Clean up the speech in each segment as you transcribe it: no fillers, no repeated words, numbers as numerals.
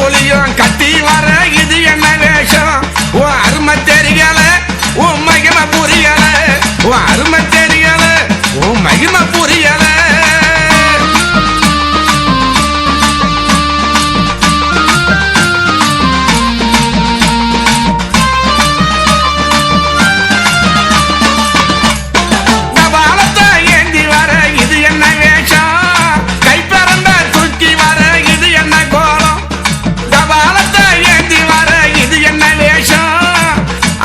புலியும் கட்டி வர இது என்ன வேஷம் உன் அருமை தெரியல உன் மகிமை புரியல உன் அருமை தெரியல உன் மகிமை புரியல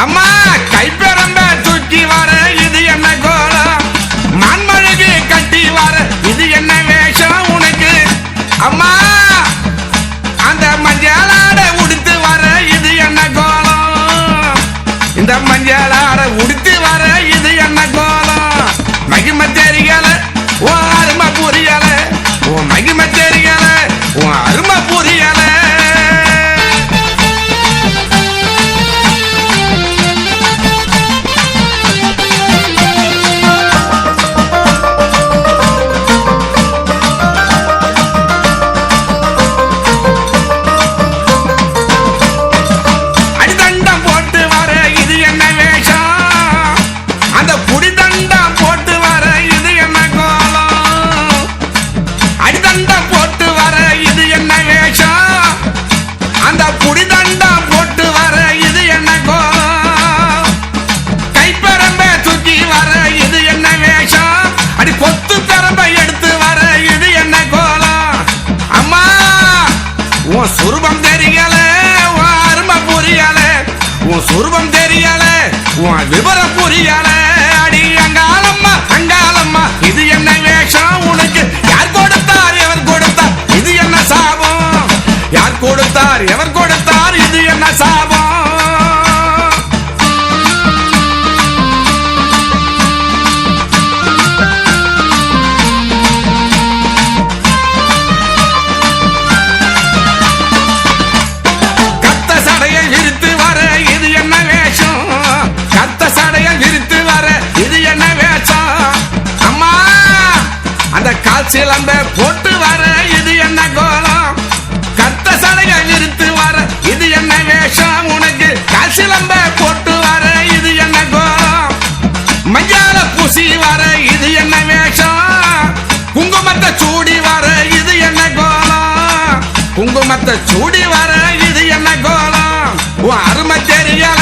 அம்மா கைப்பெரம்ப தூக்கி வர இது என்ன கோலம் மான்மழகு கட்டி வர இது என்ன வேஷம் உனக்கு அம்மா அந்த மஞ்சளாட உடுத்து வர இது என்ன கோலம் இந்த மஞ்சளாட உடுத்து வர இது என்ன கோலம் மகிமை தெரியல உன் அருமை புரியல உன் மகிமை தெரியல உன் அருமை புரியல உன் சுரூபம் தெரியல உன் அருமை புரியல உன் சுரூபம் தெரியல உன் விவரம் புரியல அடி அங்காளம்மா இது என்ன வேஷம் உனக்கு யார் கொடுத்தார் எவர் கொடுத்தார் இது என்ன சாபம் யார் கொடுத்தார் எவர் கொடுத்தார் இது என்ன சாபம் சிலம்ப போட்டு வர இது என்ன கோலம் கத்த சடைகள் நிறுத்து வர இது என்ன வேஷம் உனக்கு சிலம்ப போட்டு வர இது என்ன கோலம் மஞ்சால பூசி வர இது என்ன வேஷம் குங்குமத்தை சூடி வர இது என்ன கோலம் குங்குமத்தை சூடி வர இது என்ன கோலம் உன் அருமை தெரியல